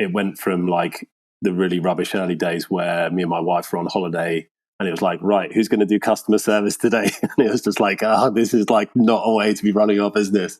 it went from like the really rubbish early days where me and my wife were on holiday and it was like, right, who's going to do customer service today? And it was just like, this is like not a way to be running our business.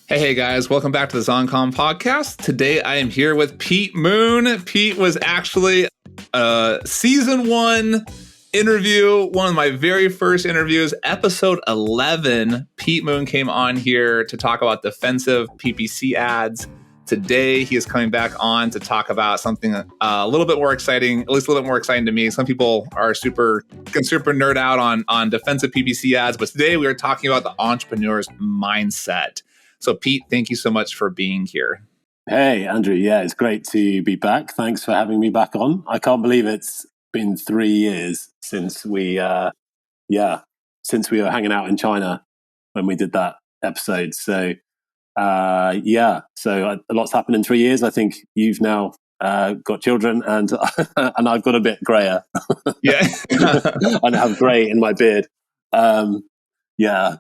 Hey guys, welcome back to the Zoncom podcast. Today I am here with Pete Moon. Pete was actually a season 1 interview, one of my very first interviews, episode 11. Pete Moon came on here to talk about defensive PPC ads. Today he is coming back on to talk about something a little bit more exciting, at least a little bit more exciting to me. Some people are super nerd out on defensive PPC ads, but today we are talking about the entrepreneur's mindset. So Pete, thank you so much for being here. Hey, Andrew. Yeah, it's great to be back. Thanks for having me back on. I can't believe it's been 3 years since we were hanging out in China when we did that episode. So, a lot's happened in 3 years. I think you've now got children and and I've got a bit grayer. Yeah. I have grey in my beard.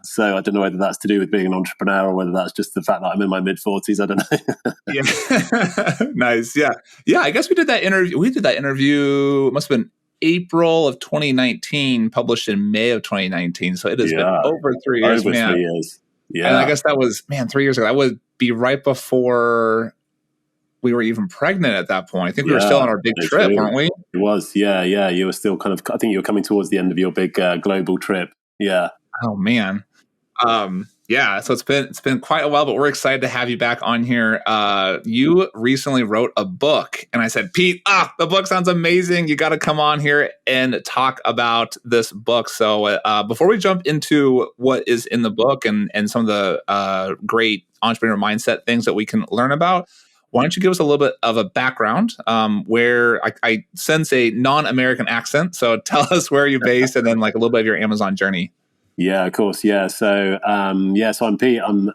So I don't know whether that's to do with being an entrepreneur or whether that's just the fact that I'm in my mid-40s. I don't know. Yeah. Nice. Yeah. Yeah, I guess we did that interview. It must have been April of 2019, published in May of 2019. So it has been over 3 years, man. 3 years. Yeah. And I guess that was, 3 years ago. That would be right before we were even pregnant at that point. I think we were still on our big trip, weren't we? It was. Yeah. You were still I think you were coming towards the end of your big global trip. Yeah. Oh man. So it's been quite a while, but we're excited to have you back on here. You recently wrote a book and I said, Pete, the book sounds amazing. You got to come on here and talk about this book. So before we jump into what is in the book and some of the great entrepreneur mindset things that we can learn about, why don't you give us a little bit of a background where I sense a non-American accent. So tell us where you're based and then like a little bit of your Amazon journey. Yeah, of course. Yeah. So I'm Pete. I'm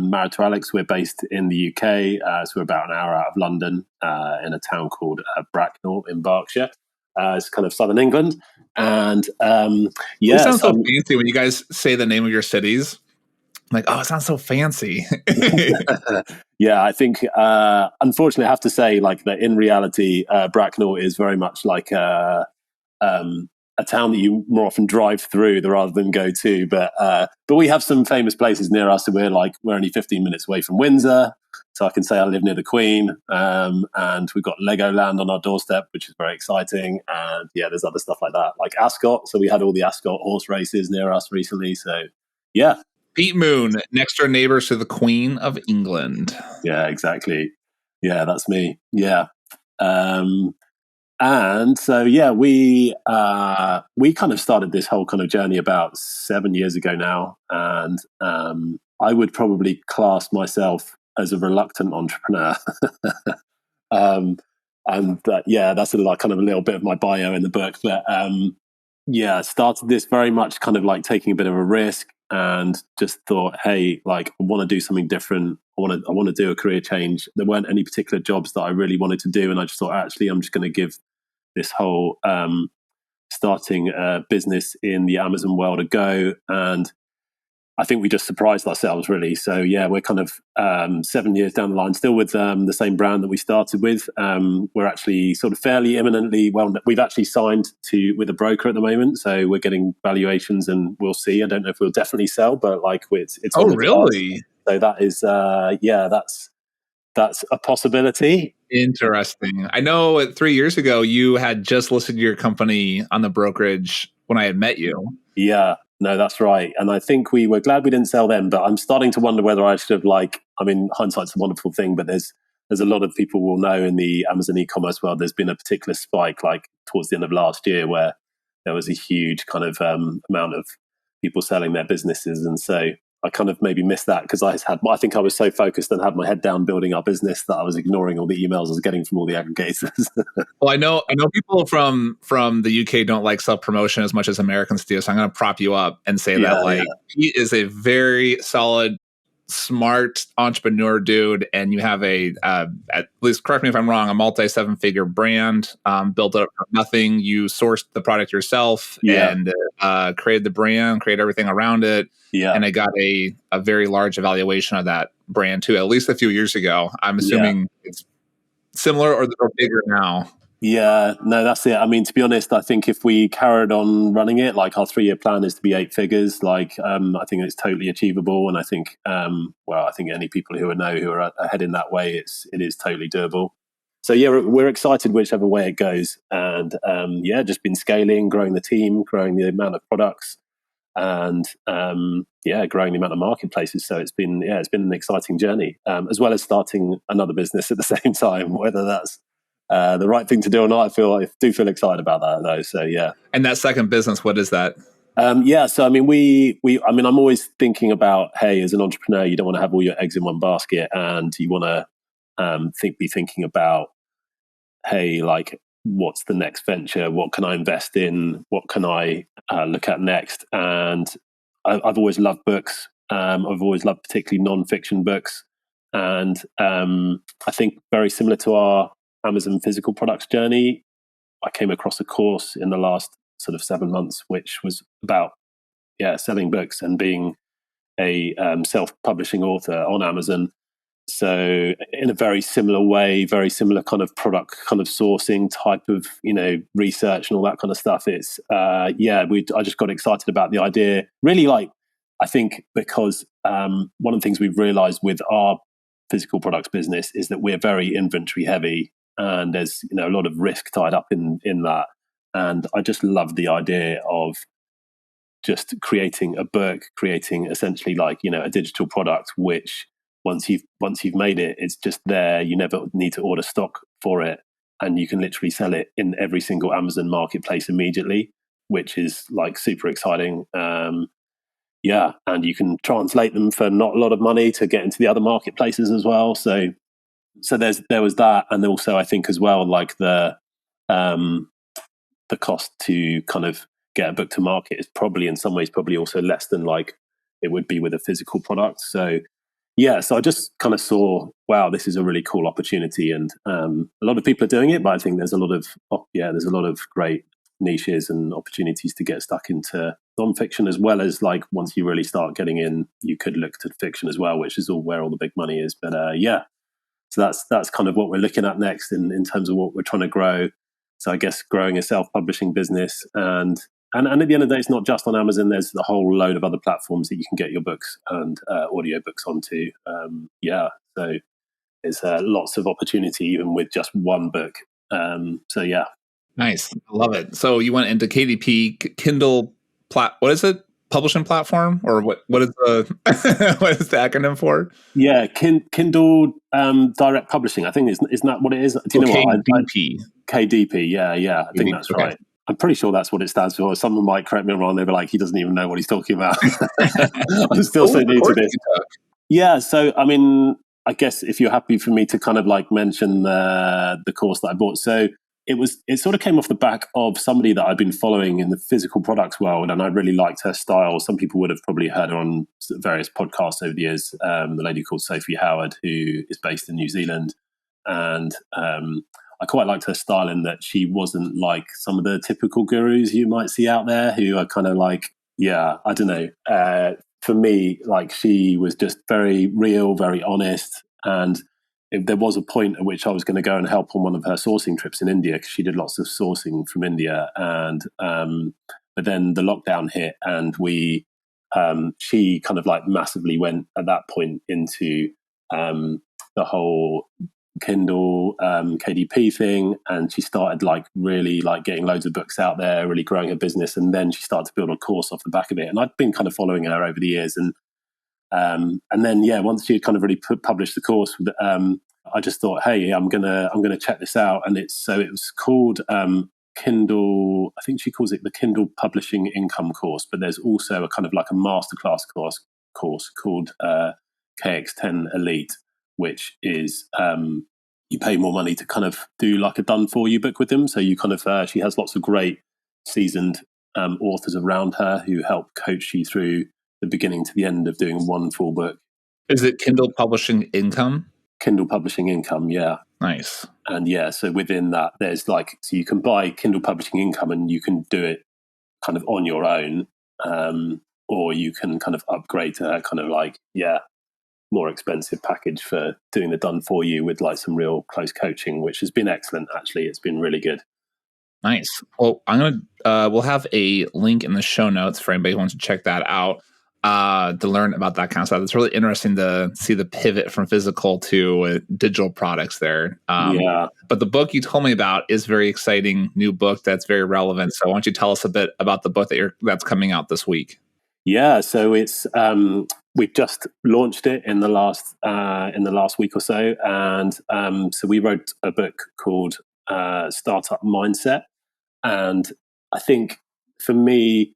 married to Alex. We're based in the UK. So we're about an hour out of London in a town called Bracknell in Berkshire. It's kind of southern England. And it sounds so fancy when you guys say the name of your cities. I'm like, it sounds so fancy. Yeah, I think, unfortunately, I have to say like that in reality, Bracknell is very much like a town that you more often drive through rather than go to. But we have some famous places near us. So we're only 15 minutes away from Windsor. So I can say I live near the Queen. And we've got Legoland on our doorstep, which is very exciting. And yeah, there's other stuff like that, like Ascot. So we had all the Ascot horse races near us recently. So yeah. Pete Moon, next door neighbors to the Queen of England. Yeah, exactly. Yeah, that's me. Yeah. And so, we kind of started this whole kind of journey about 7 years ago now. And I would probably class myself as a reluctant entrepreneur. That's kind of a little bit of my bio in the book. But started this very much kind of like taking a bit of a risk and just thought, hey, like I want to do something different. I want to do a career change. There weren't any particular jobs that I really wanted to do. And I just thought, actually, I'm just going to give this whole starting a business in the Amazon world a go. And I think we just surprised ourselves, really. So, we're kind of 7 years down the line, still with the same brand that we started with. We're actually sort of fairly imminently, we've actually signed with a broker at the moment. So we're getting valuations and we'll see. I don't know if we'll definitely sell, but it's oh, really? So that is, that's a possibility. Interesting. I know 3 years ago, you had just listed your company on the brokerage when I had met you. Yeah, no, that's right. And I think we were glad we didn't sell them, but I'm starting to wonder whether I should have hindsight's a wonderful thing, but there's a lot of people will know in the Amazon e-commerce world, there's been a particular spike towards the end of last year where there was a huge kind of amount of people selling their businesses. And so I kind of maybe missed that because I think I was so focused and had my head down building our business that I was ignoring all the emails I was getting from all the aggregators. Well, I know people from the UK don't like self-promotion as much as Americans do. So I'm going to prop you up and say that Pete is a very solid smart entrepreneur dude, and you have at least correct me if I'm wrong, a multi-seven-figure brand, built it up from nothing. You sourced the product yourself and created the brand, created everything around it. Yeah. And I got a very large evaluation of that brand too, at least a few years ago. I'm assuming it's similar or bigger now. Yeah, no, that's it. I mean, to be honest, I think if we carried on running it, like our 3-year plan is to be 8 figures. Like, I think it's totally achievable, and I think, I think any people who are ahead in that way, it is totally doable. So yeah, we're excited whichever way it goes, and just been scaling, growing the team, growing the amount of products, and growing the amount of marketplaces. So it's been an exciting journey, as well as starting another business at the same time, whether that's the right thing to do or not. I do feel excited about that though. So yeah. And that second business, what is that? So I mean, I'm always thinking about, hey, as an entrepreneur, you don't want to have all your eggs in one basket, and you want to be thinking about, hey, like, what's the next venture? What can I invest in? What can I look at next? And I've always loved books. I've always loved particularly non-fiction books, and I think very similar to our Amazon physical products journey, I came across a course in the last sort of 7 months, which was about selling books and being a self-publishing author on Amazon. So in a very similar way, very similar kind of product kind of sourcing type of, research and all that kind of stuff. It's I just got excited about the idea. Really, like, I think because one of the things we've realized with our physical products business is that we're very inventory heavy, and there's a lot of risk tied up in that. And I just love the idea of just creating a book, creating essentially like a digital product, which once you've made it, it's just there. You never need to order stock for it, and you can literally sell it in every single Amazon marketplace immediately, which is like super exciting. And you can translate them for not a lot of money to get into the other marketplaces as well. So there was that, and also I think as well, like the cost to kind of get a book to market is probably in some ways also less than like it would be with a physical product. So I just kind of saw, wow, this is a really cool opportunity, and a lot of people are doing it, but I think there's a lot of great niches and opportunities to get stuck into non-fiction, as well as like once you really start getting in, you could look to fiction as well, which is where all the big money is. But so that's kind of what we're looking at next in terms of what we're trying to grow. So I guess growing a self-publishing business, and at the end of the day, it's not just on Amazon. There's a whole load of other platforms that you can get your books and audiobooks onto. So there's lots of opportunity even with just one book. Nice, I love it. So you went into KDP, Kindle what is it? Publishing platform, or what is the what is the acronym for? Yeah, Kindle Direct Publishing. I think isn't that what it is? Do you know what? KDP. KDP. Yeah. I think that's right. I'm pretty sure that's what it stands for. Someone might correct me wrong. They'll be like, he doesn't even know what he's talking about. I'm still so new to this. Yeah. So, I mean, I guess if you're happy for me to kind of like mention the course that I bought. So it sort of came off the back of somebody that I've been following in the physical products world, and I really liked her style. Some people would have probably heard her on various podcasts over the years. The lady called Sophie Howard, who is based in New Zealand. And I quite liked her style in that she wasn't like some of the typical gurus you might see out there who are kind of like, I don't know. For me, like, she was just very real, very honest. And there was a point at which I was going to go and help on one of her sourcing trips in India, because she did lots of sourcing from India. And but then the lockdown hit, and she kind of like massively went at that point into the whole Kindle KDP thing, and she started like really like getting loads of books out there, really growing her business, and then she started to build a course off the back of it. And I'd been kind of following her over the years, and then once she kind of really published the course, I just thought, hey, I'm gonna check this out. And it was called Kindle. I think she calls it the Kindle Publishing Income Course, but there's also a kind of like a masterclass course called KX10 Elite, which is you pay more money to kind of do like a done for you book with them. So you kind of she has lots of great seasoned authors around her who help coach you through the beginning to the end of doing one full book. Is it Kindle Publishing Income? Kindle Publishing Income, yeah. Nice. And yeah, so within that, there's like, so you can buy Kindle Publishing Income and you can do it kind of on your own, or you can kind of upgrade to that kind of like, more expensive package for doing the done for you with like some real close coaching, which has been excellent. Actually, it's been really good. Nice. Well, we'll have a link in the show notes for anybody who wants to check that out, to learn about that kind of stuff. It's really interesting to see the pivot from physical to digital products there. But the book you told me about is very exciting, new book that's very relevant. So why don't you tell us a bit about the book that's coming out this week? Yeah, so it's we've just launched it in the last week or so, and so we wrote a book called Startup Mindset, and I think for me,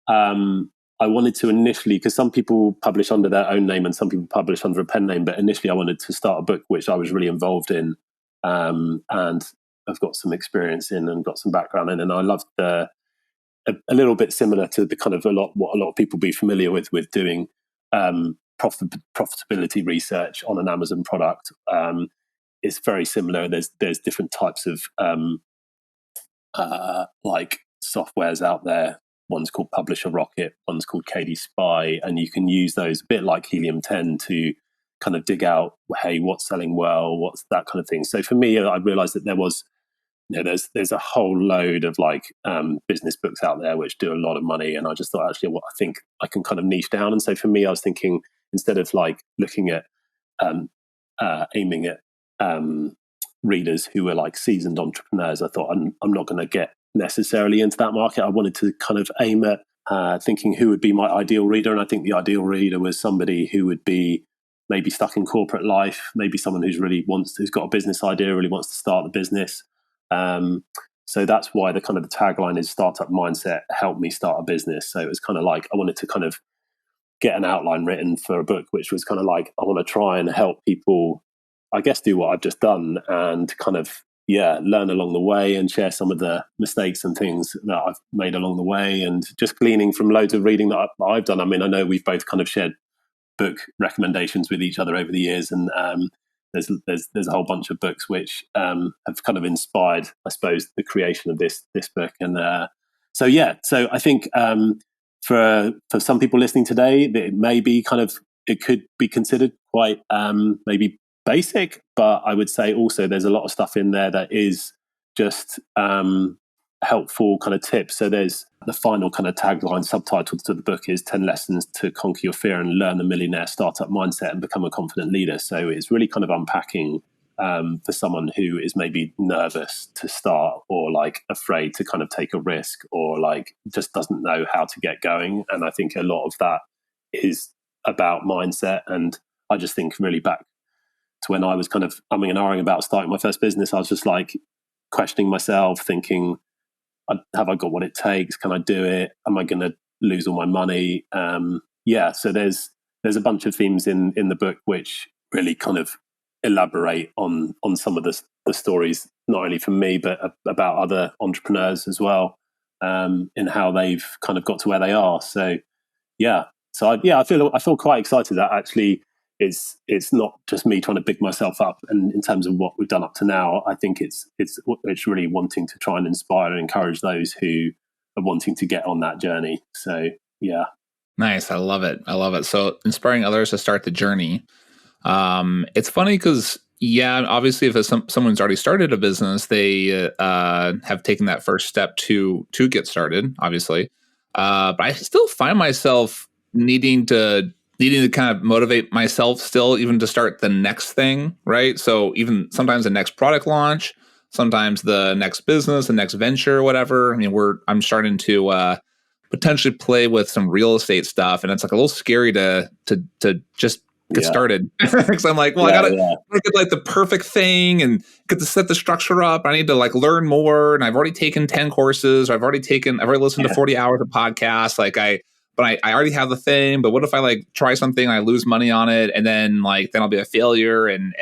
I wanted to initially, because some people publish under their own name and some people publish under a pen name, but initially I wanted to start a book which I was really involved in, and I've got some experience in and got some background in, and I loved a little bit similar to the kind of what a lot of people be familiar with doing profitability research on an Amazon product. It's very similar. There's different types of like softwares out there. One's called Publisher Rocket, one's called KD Spy, and you can use those a bit like Helium 10 to kind of dig out, hey, what's selling well, what's that kind of thing. So for me, I realized that there was, there's a whole load of like business books out there which do a lot of money, and I just thought, actually, I think I can kind of niche down. And so for me, I was thinking, instead of like looking at aiming at readers who were like seasoned entrepreneurs, I thought I'm not going to get necessarily into that market. I wanted to kind of aim at thinking who would be my ideal reader, and I think the ideal reader was somebody who would be maybe stuck in corporate life, maybe someone who's got a business idea, really wants to start the business. So that's why the tagline is Startup Mindset, help me start a business. So it was kind of like I wanted to kind of get an outline written for a book, which was kind of like, I want to try and help people, I guess, do what I've just done and kind of, learn along the way and share some of the mistakes and things that I've made along the way, and just gleaning from loads of reading that I've done. I mean, I know we've both kind of shared book recommendations with each other over the years, and there's a whole bunch of books which have kind of inspired, I suppose, the creation of this book. And so I think for some people listening today, it may be it could be considered quite maybe basic, but I would say also there's a lot of stuff in there that is just helpful kind of tips. So there's the final kind of tagline subtitle to the book is 10 lessons to conquer your fear and learn the millionaire startup mindset and become a confident leader. So it's really kind of unpacking for someone who is maybe nervous to start, or like afraid to kind of take a risk, or like just doesn't know how to get going. And I think a lot of that is about mindset. And I just think really back to when I was kind of umming and ahhing about starting my first business, I was just like questioning myself, thinking, have I got what it takes? Can I do it? Am I going to lose all my money? So there's a bunch of themes in the book which really kind of elaborate on some of the stories, not only from me, but about other entrepreneurs as well, in how they've kind of got to where they are. So I feel quite excited that actually it's not just me trying to big myself up, and in terms of what we've done up to now, I think it's really wanting to try and inspire and encourage those who are wanting to get on that journey. So nice. I love it. So inspiring others to start the journey. It's funny because obviously if someone's already started a business, they have taken that first step to get started, obviously, but I still find myself needing to kind of motivate myself still, even to start the next thing, right? So even sometimes the next product launch, sometimes the next business, the next venture, whatever. I mean, I'm starting to potentially play with some real estate stuff, and it's like a little scary to just get started, because I'm like, well, I gotta get like the perfect thing and get to set the structure up. I need to like learn more, and I've already taken 10 courses. I've already listened to 40 hours of podcasts. But I already have the thing, but what if I like try something and I lose money on it, and then I'll be a failure, and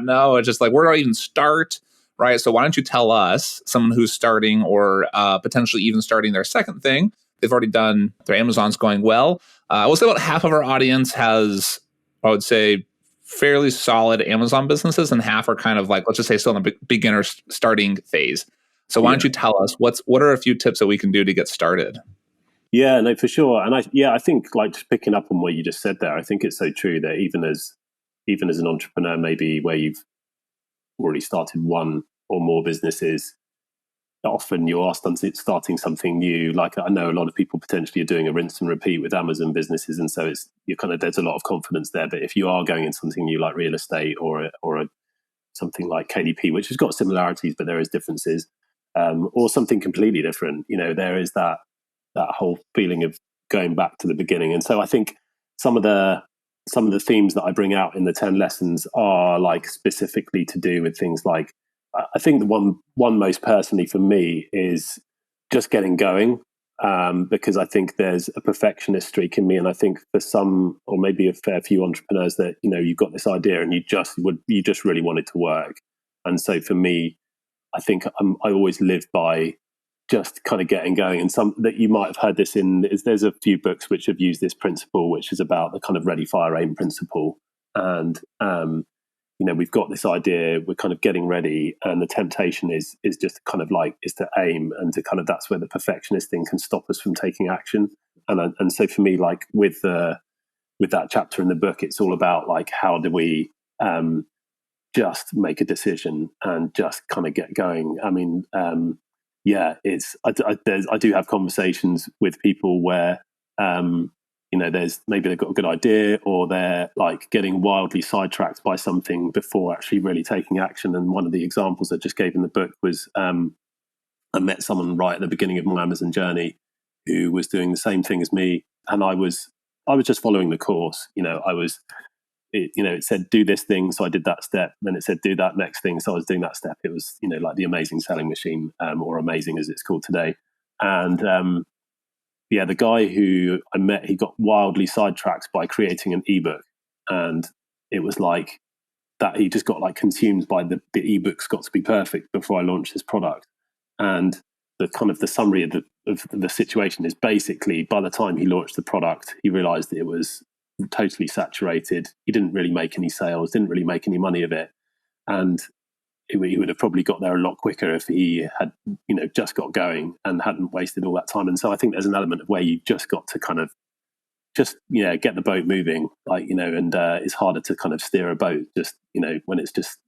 no, it's just like, where do I even start? Right. So why don't you tell us, someone who's starting, or potentially even starting their second thing, they've already done their Amazon's going well. We'll say about half of our audience has I would say, fairly solid Amazon businesses, and half are kind of like, let's just say, still in the beginner starting phase. So why don't you tell us what are a few tips that we can do to get started? Yeah, no, for sure. And I think like just picking up on what you just said there, I think it's so true that even as an entrepreneur, maybe where you've already started one or more businesses, often you are starting something new. Like I know a lot of people potentially are doing a rinse and repeat with Amazon businesses, and so there's a lot of confidence there. But if you are going into something new like real estate or something like KDP, which has got similarities but there is differences, or something completely different, there is that whole feeling of going back to the beginning. And so I think some of the themes that I bring out in the 10 lessons are like specifically to do with things like, I think the one most personally for me is just getting going, because I think there's a perfectionist streak in me, and I think for some, or maybe a fair few entrepreneurs, that you've got this idea and you just really want it to work. And so for me, I think I always live by just kind of getting going. And some that you might have heard this there's a few books which have used this principle, which is about the kind of ready, fire, aim principle. And we've got this idea, we're kind of getting ready, and the temptation is just kind of like is to aim, and to kind of, that's where the perfectionist thing can stop us from taking action. And so for me, like with that chapter in the book, it's all about like how do we just make a decision and just kind of get going. I mean, I do have conversations with people where there's maybe they've got a good idea, or they're like getting wildly sidetracked by something before actually really taking action. And one of the examples I just gave in the book was I met someone right at the beginning of my Amazon journey who was doing the same thing as me, and I was just following the course. It said do this thing, so I did that step. Then it said do that next thing, so I was doing that step. It was like the Amazing Selling Machine, or Amazing as it's called today. And the guy who I met, he got wildly sidetracked by creating an ebook, and it was like that he just got like consumed by the ebook's got to be perfect before I launched this product. And the kind of the summary of the situation is basically, by the time he launched the product, he realized that it was totally saturated. He didn't really make any sales, didn't really make any money of it. And he would have probably got there a lot quicker if he had, just got going and hadn't wasted all that time. And so I think there's an element of where you just got to kind of just, get the boat moving, and it's harder to kind of steer a boat just, when it's just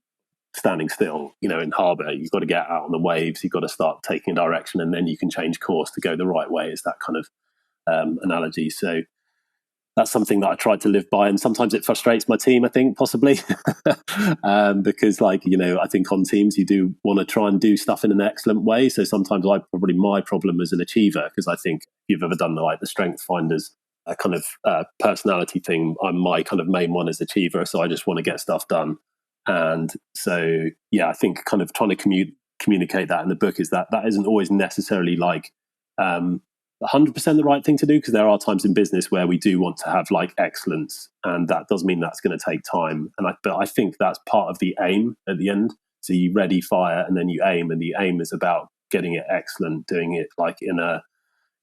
standing still, in harbour. You've got to get out on the waves, you've got to start taking a direction, and then you can change course to go the right way, is that kind of analogy. So that's something that I tried to live by, and sometimes it frustrates my team, I think, possibly, because I think on teams you do want to try and do stuff in an excellent way. So sometimes my problem as an achiever, because I think if you've ever done the Strength Finders, a kind of personality thing, my kind of main one is achiever, so I just want to get stuff done. And so I think kind of trying to communicate that in the book is that isn't always necessarily like 100% the right thing to do, because there are times in business where we do want to have like excellence, and that does mean that's going to take time. But I think that's part of the aim at the end. So you ready, fire, and then you aim, and the aim is about getting it excellent, doing it like in a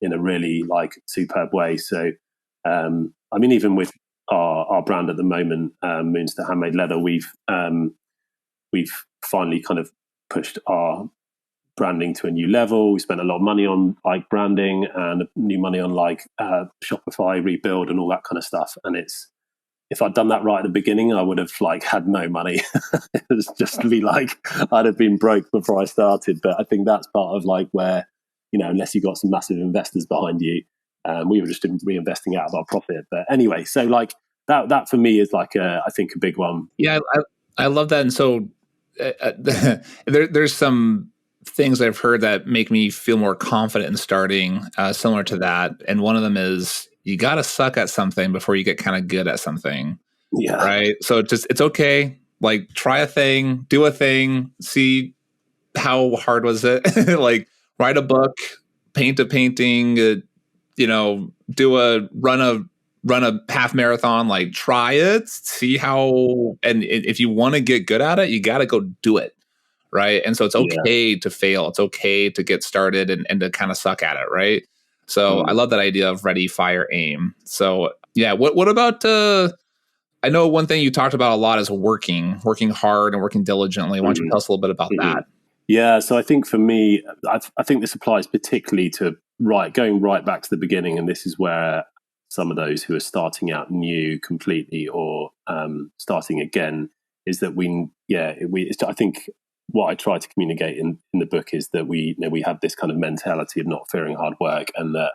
really like superb way. So even with our brand at the moment, Moons to Handmade Leather, we've finally kind of pushed our branding to a new level. We spent a lot of money on like branding, and new money on like Shopify rebuild and all that kind of stuff. And if I'd done that right at the beginning, I would have like had no money. It was just to be like, I'd have been broke before I started. But I think that's part of like where, unless you got some massive investors behind you, we were just reinvesting out of our profit. But anyway, so like that for me is like I think a big one. Yeah, I love that. And so there's some things I've heard that make me feel more confident in starting, similar to that. And one of them is you got to suck at something before you get kind of good at something. Yeah. Right. So it's okay. Like try a thing, do a thing, see how hard was it? Like write a book, paint a painting, run a half marathon, like try it, see how, and if you want to get good at it, you got to go do it. Right. And so it's okay to fail. It's okay to get started and to kind of suck at it. Right. So I love that idea of ready, fire, aim. So yeah. What about I know one thing you talked about a lot is working hard and working diligently. Why don't you tell us a little bit about that? Yeah, so I think for me, I think this applies particularly to going right back to the beginning, and this is where some of those who are starting out new completely or starting again is that I think what I try to communicate in the book is that we have this kind of mentality of not fearing hard work, and that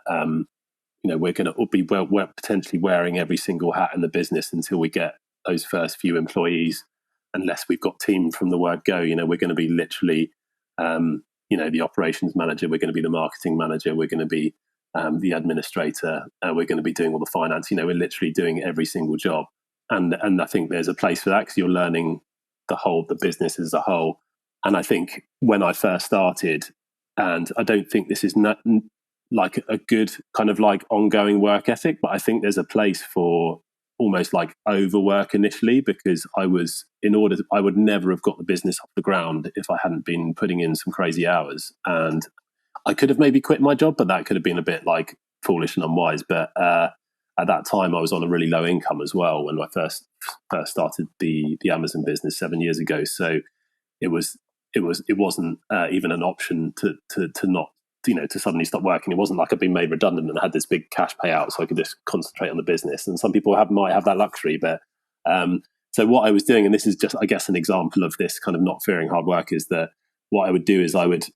we're going to be potentially wearing every single hat in the business until we get those first few employees, unless we've got team from the word go. We're going to be literally the operations manager, we're going to be the marketing manager, we're going to be the administrator, we're going to be doing all the finance. We're literally doing every single job, and I think there's a place for that because you're learning the business as a whole. And I think when I first started, and I don't think this is not like a good kind of like ongoing work ethic, but I think there's a place for almost like overwork initially, because I would never have got the business off the ground if I hadn't been putting in some crazy hours. And I could have maybe quit my job, but that could have been a bit like foolish and unwise. But at that time I was on a really low income as well when I first started the Amazon business 7 years ago. So it wasn't even an option to not, to suddenly stop working. It wasn't like I'd been made redundant and had this big cash payout so I could just concentrate on the business. And some people might have that luxury, but so what I was doing, and this is just, I guess, an example of this kind of not fearing hard work, is that what I would do is I would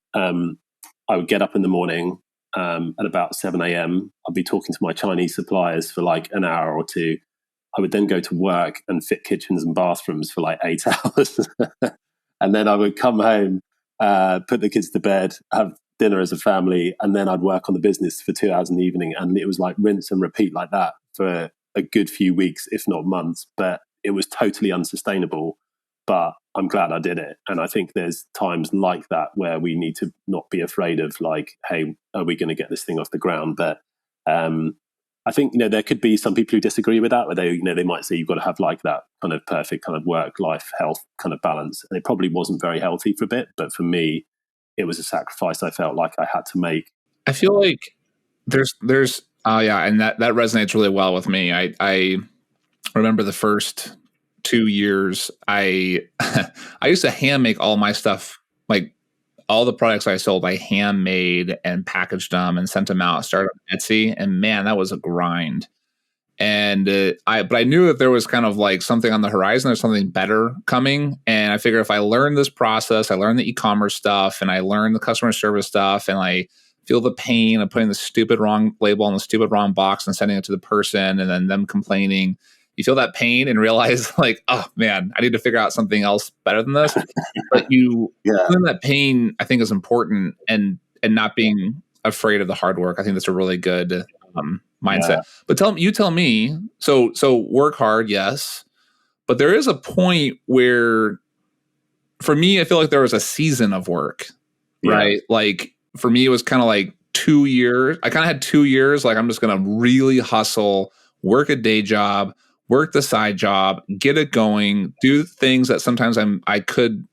get up in the morning at about 7 a.m. I'd be talking to my Chinese suppliers for like an hour or two. I would then go to work and fit kitchens and bathrooms for like 8 hours. And then I would come home, put the kids to bed, have dinner as a family, and then I'd work on the business for 2 hours in the evening. And it was like rinse and repeat like that for a good few weeks, if not months. But it was totally unsustainable. But I'm glad I did it. And I think there's times like that where we need to not be afraid of like, hey, are we going to get this thing off the ground? But I think, there could be some people who disagree with that, where they might say you've got to have like that kind of perfect kind of work, life, health kind of balance. And it probably wasn't very healthy for a bit. But for me, it was a sacrifice I felt like I had to make. I feel like there's and that resonates really well with me. I remember the first 2 years, I used to hand make all my stuff, like all the products I sold, I handmade and packaged them and sent them out, started on Etsy, and man, that was a grind. And but I knew that there was kind of like something on the horizon. There's something better coming. And I figured if I learn this process, I learn the e-commerce stuff, and I learn the customer service stuff, and I feel the pain of putting the stupid wrong label on the stupid wrong box and sending it to the person and then them complaining. You feel that pain and realize like, oh man, I need to figure out something else better than this. But feeling that pain, I think, is important, and not being afraid of the hard work. I think that's a really good mindset. Yeah. But tell me, so work hard, yes, but there is a point where, for me, I feel like there was a season of work, right? Like for me, it was kind of like 2 years. I kind of had 2 years, like I'm just going to really hustle, work a day job, work the side job, get it going, do things that sometimes I could,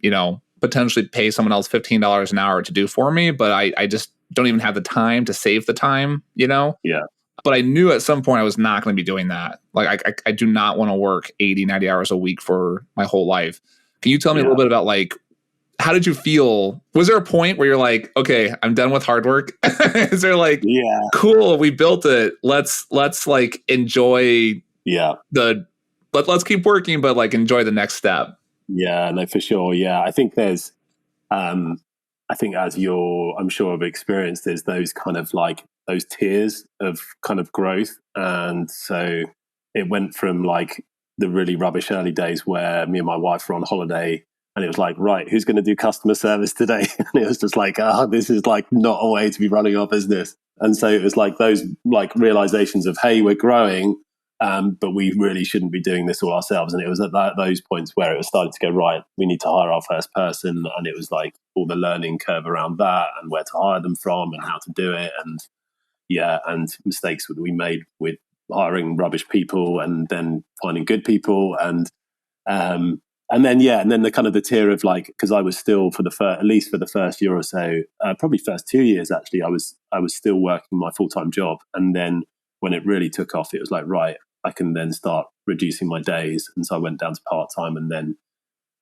potentially pay someone else $15 an hour to do for me, but I just don't even have the time to save the time, Yeah. But I knew at some point I was not going to be doing that. Like I do not want to work 80, 90 hours a week for my whole life. Can you tell me a little bit about like, how did you feel? Was there a point where you're like, okay, I'm done with hard work? Is there like, cool, we built it. Let's like enjoy let's keep working, but like enjoy the next step. Yeah, no, for sure. Yeah. I think there's, I think as I'm sure have experienced, there's those kind of like those tiers of kind of growth. And so it went from like the really rubbish early days where me and my wife were on holiday, and it was like, right, who's going to do customer service today? And it was just like, this is like not a way to be running our business. And so it was like those like realizations of, hey, we're growing, but we really shouldn't be doing this all ourselves. And it was at those points where it was starting to go, right, we need to hire our first person. And it was like all the learning curve around that and where to hire them from and how to do it. And mistakes that we made with hiring rubbish people and then finding good people. And then the kind of the tier of like, because I was still at least for the first year or so, probably first 2 years actually, I was still working my full-time job. And then when it really took off, it was like, right, I can then start reducing my days. And so I went down to part-time, and then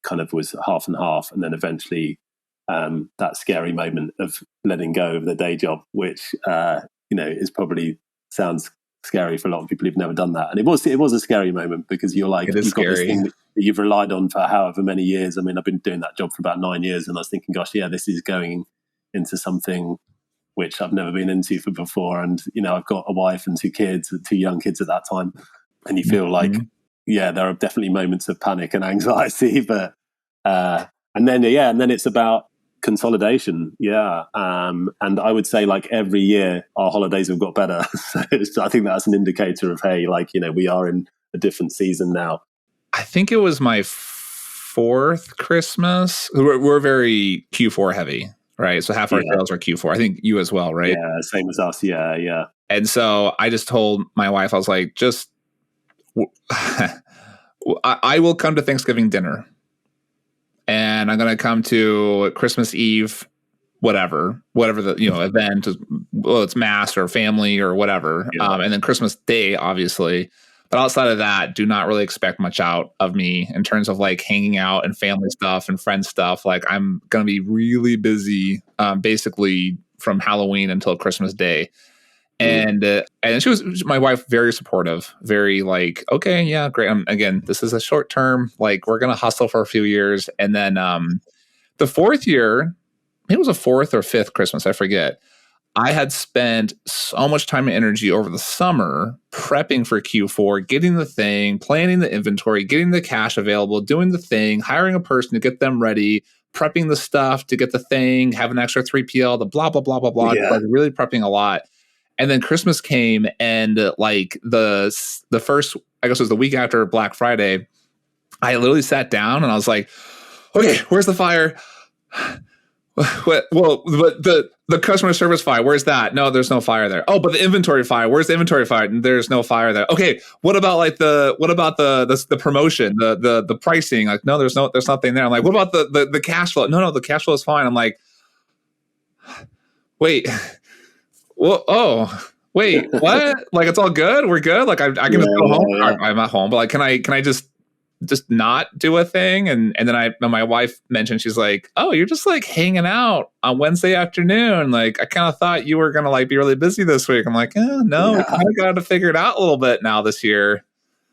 kind of was half and half. And then eventually that scary moment of letting go of the day job, which, is probably sounds scary for a lot of people who've never done that. And it was a scary moment, because you're like, It is you've got this scary. thing that you've relied on for however many years. I mean, I've been doing that job for about 9 years, and I was thinking, gosh, yeah, this is going into something which I've never been into for before. And, I've got a wife and 2 kids, 2 young kids at that time. And you feel like, yeah, there are definitely moments of panic and anxiety, but, and then it's about consolidation. Yeah. And I would say, like, every year our holidays have got better. So I think that's an indicator of, hey, like, we are in a different season now. I think it was my 4th Christmas. We're very Q4 heavy, right? So half our sales are Q4. I think you as well, right? Yeah, same as us. Yeah, yeah. And so I just told my wife, I was like, I will come to Thanksgiving dinner, and I'm going to come to Christmas Eve, whatever the event, well, it's mass or family or whatever, and then Christmas Day, obviously. But outside of that, do not really expect much out of me in terms of like hanging out and family stuff and friend stuff. Like, I'm going to be really busy, basically from Halloween until Christmas Day. And she was, my wife, very supportive, very like, okay, yeah, great. Again, this is a short term, like, we're going to hustle for a few years. And then the 4th year, it was a 4th or 5th Christmas, I forget. I had spent so much time and energy over the summer prepping for Q4, getting the thing, planning the inventory, getting the cash available, doing the thing, hiring a person to get them ready, prepping the stuff to get the thing, have an extra 3PL, the blah, blah, blah, blah, blah, like really prepping a lot. And then Christmas came, and like the first, I guess it was the week after Black Friday, I literally sat down and I was like, okay, where's the fire? Well, but the customer service fire, where's that? No, there's no fire there. Oh, but the inventory fire, where's the inventory fire? There's no fire there. Okay, what about the promotion, the pricing? Like, no, there's nothing there. I'm like, what about the cash flow? No, the cash flow is fine. I'm like, wait, well, oh, wait, what? Like, it's all good? We're good? Like, I can just go home. Yeah. I'm at home, but like, can I just not do a thing? And then my wife mentioned, she's like, oh, you're just like hanging out on Wednesday afternoon. Like, I kind of thought you were going to like be really busy this week. I'm like, no, I kind of got to figure it out a little bit now this year.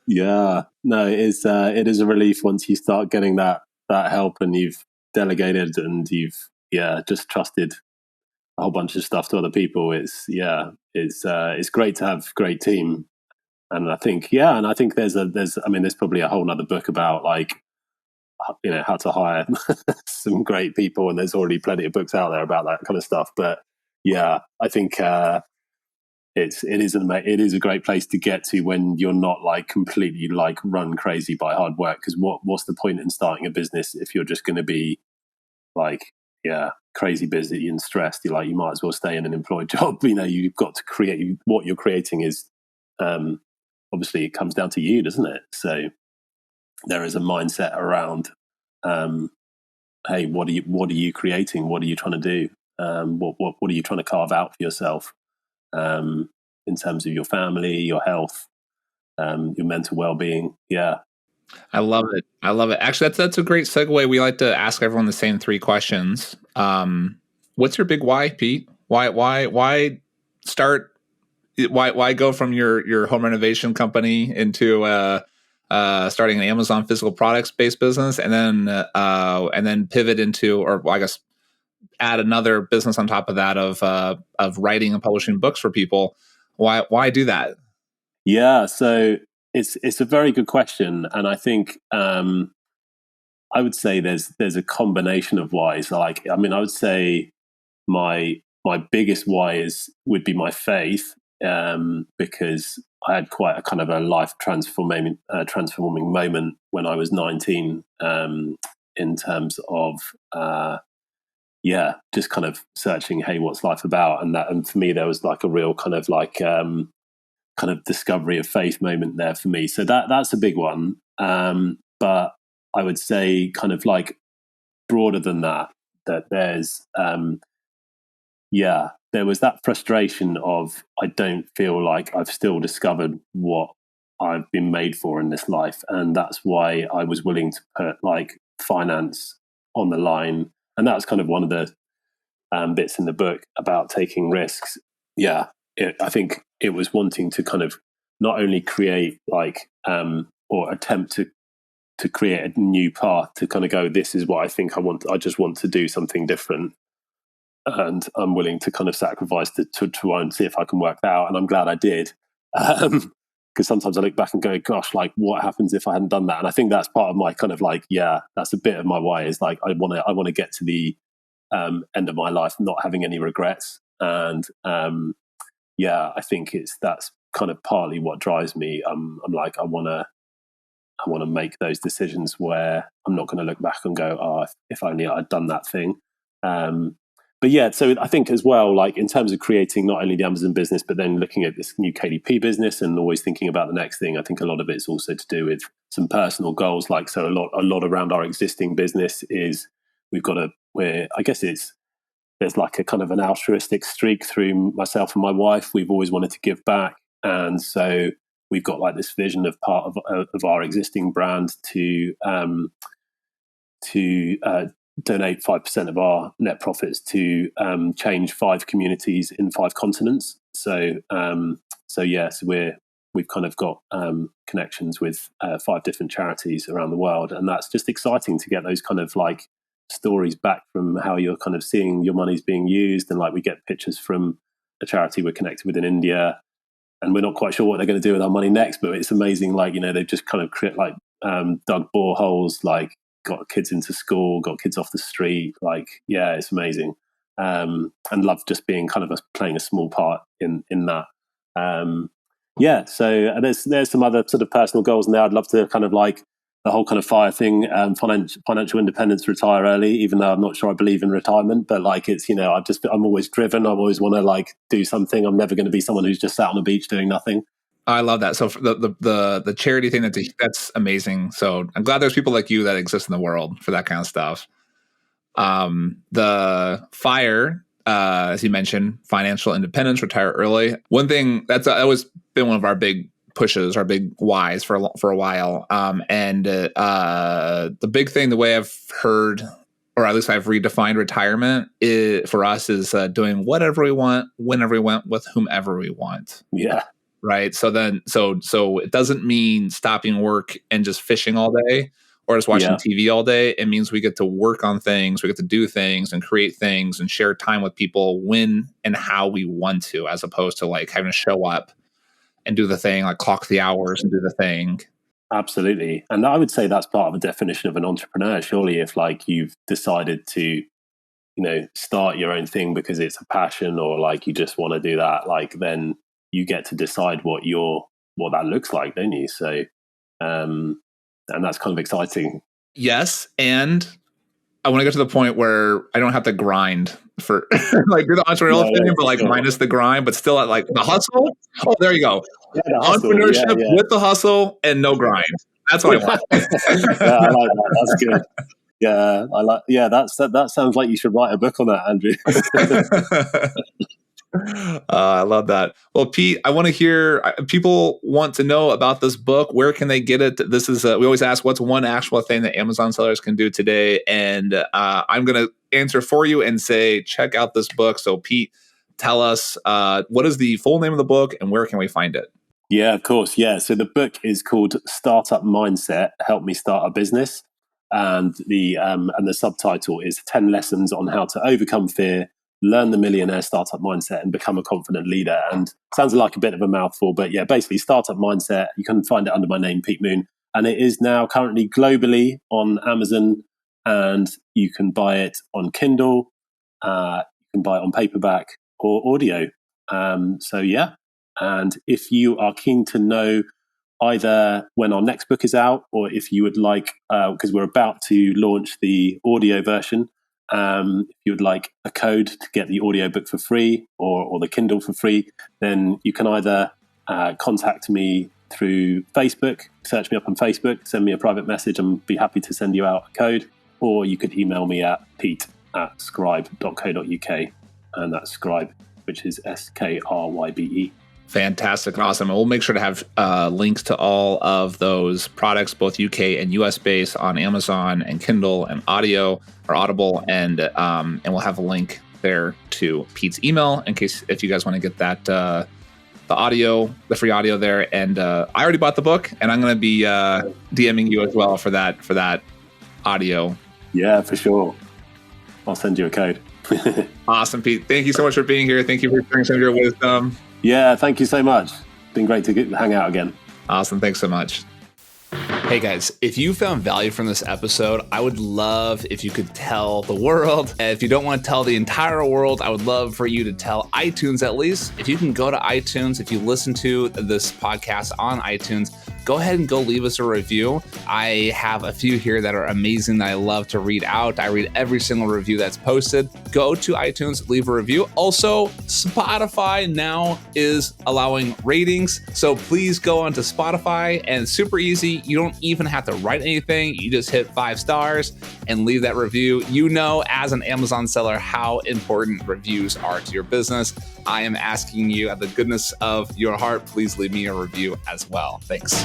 Yeah, no, it is a relief once you start getting that help, and you've delegated, and you've just trusted a whole bunch of stuff to other people. It's great to have a great team. And I think, there's probably a whole nother book about, like, how to hire some great people. And there's already plenty of books out there about that kind of stuff. But yeah, I think it is a great place to get to when you're not like completely like run crazy by hard work. Because what's the point in starting a business if you're just going to be like, crazy busy and stressed? You're like, you might as well stay in an employed job. You've got to create what you're creating is. Obviously, it comes down to you, doesn't it? So there is a mindset around, hey, what are you creating? What are you trying to do? What are you trying to carve out for yourself in terms of your family, your health, your mental well-being? Yeah, I love it. Actually, that's a great segue. We like to ask everyone the same 3 questions. What's your big why, Pete? Why start? Why go from your home renovation company into starting an Amazon physical products based business, and then pivot into, or I guess add another business on top of that of writing and publishing books for people? Why do that? Yeah, so it's a very good question, and I think I would say there's a combination of whys. Like, I mean, I would say my biggest why would be my faith. Because I had quite a kind of a life transforming moment when I was 19, in terms of just kind of searching, hey, what's life about? And for me, there was like a real kind of like kind of discovery of faith moment there for me. So that's a big one. But I would say kind of like broader than that there's there was that frustration of, I don't feel like I've still discovered what I've been made for in this life. And that's why I was willing to put like finance on the line. And that's kind of one of the bits in the book about taking risks. Yeah, I think it was wanting to kind of not only create like or attempt to create a new path to kind of go, this is what I think I want. I just want to do something different. And I'm willing to kind of sacrifice to try and see if I can work that out. And I'm glad I did. Because sometimes I look back and go, gosh, like what happens if I hadn't done that? And I think that's part of my kind of like, yeah, that's a bit of my why is like, I want to get to the end of my life not having any regrets. And yeah, I think that's kind of partly what drives me. I'm like, I want to make those decisions where I'm not going to look back and go, oh, if only I'd done that thing. But yeah, so I think as well, like in terms of creating not only the Amazon business, but then looking at this new KDP business and always thinking about the next thing, I think a lot of it's also to do with some personal goals. Like, so a lot around our existing business is I guess there's like a kind of an altruistic streak through myself and my wife. We've always wanted to give back. And so we've got like this vision of part of our existing brand to donate 5% of our net profits to change 5 communities in 5 continents. So we've kind of got connections with 5 different charities around the world, and that's just exciting to get those kind of like stories back from how you're kind of seeing your money's being used. And like we get pictures from a charity we're connected with in India, and we're not quite sure what they're going to do with our money next, but it's amazing. Like, you know, they've just kind of dug boreholes, like got kids into school, got kids off the street. Like, yeah, it's amazing. And love just being kind of playing a small part in that. Yeah. So there's some other sort of personal goals in there. I'd love to kind of like the whole kind of FIRE thing, financial independence, retire early, even though I'm not sure I believe in retirement, but like it's, you know, I'm always driven. I always want to like do something. I'm never going to be someone who's just sat on the beach doing nothing. I love that. So for the charity thing, that's amazing. So I'm glad there's people like you that exist in the world for that kind of stuff. The FIRE, as you mentioned, financial independence, retire early. One thing that always been one of our big pushes, our big whys for a while. And the big thing, the way I've heard, or at least I've redefined retirement for us is doing whatever we want, whenever we want, with whomever we want. Yeah. Right. So it doesn't mean stopping work and just fishing all day or just watching TV all day. It means we get to work on things, we get to do things and create things and share time with people when and how we want to, as opposed to like having to show up and do the thing, like clock the hours and do the thing. Absolutely. And I would say that's part of a definition of an entrepreneur. Surely if like you've decided to, you know, start your own thing because it's a passion or like you just want to do that, like then you get to decide what that looks like, don't you? So, and that's kind of exciting. Yes. And I want to get to the point where I don't have to grind for like do the entrepreneurial thing, but like minus the grind, but still at like the hustle. Oh, there you go. Yeah, entrepreneurship with the hustle and no grind. That's what I want. Yeah, I like that. That's good. Yeah, that sounds like you should write a book on that, Andrew. I love that. Well, Pete, I want to hear, people want to know about this book. Where can they get it? This is, we always ask, what's one actual thing that Amazon sellers can do today? And I'm going to answer for you and say, check out this book. So Pete, tell us, what is the full name of the book and where can we find it? Yeah, of course. Yeah. So the book is called Startup Mindset, Help Me Start a Business. And the subtitle is 10 Lessons on How to Overcome Fear, Learn the Millionaire Startup Mindset and Become a Confident Leader. And sounds like a bit of a mouthful, but yeah, basically Startup Mindset. You can find it under my name, Pete Moon. And it is now currently globally on Amazon, and you can buy it on Kindle. You can buy it on paperback or audio. So yeah. And if you are keen to know either when our next book is out, or if you would like, because we're about to launch the audio version, if you would like a code to get the audiobook for free or the Kindle for free, then you can either contact me through Facebook, search me up on Facebook, send me a private message and be happy to send you out a code, or you could email me at pete@scribe.co.uk, and that's Scribe, which is SKRYBE. Fantastic and awesome. And we'll make sure to have links to all of those products, both UK and US based, on Amazon and Kindle and Audio or Audible, and we'll have a link there to Pete's email in case if you guys want to get that the free audio there. And I already bought the book, and I'm going to be DMing you as well for that audio. Yeah, for sure. I'll send you a code. Awesome, Pete. Thank you so much for being here. Thank you for sharing some of your wisdom. Yeah, thank you so much. Been great to hang out again. Awesome. Thanks so much. Hey guys, if you found value from this episode, I would love if you could tell the world. And if you don't want to tell the entire world, I would love for you to tell iTunes at least. If you can go to iTunes, if you listen to this podcast on iTunes, go ahead and go leave us a review. I have a few here that are amazing that I love to read out. I read every single review that's posted. Go to iTunes, leave a review. Also, Spotify now is allowing ratings. So please go onto Spotify, and it's super easy. You don't even have to write anything. You just hit 5 stars and leave that review. You know, as an Amazon seller, how important reviews are to your business. I am asking you, out of the goodness of your heart, please leave me a review as well. Thanks.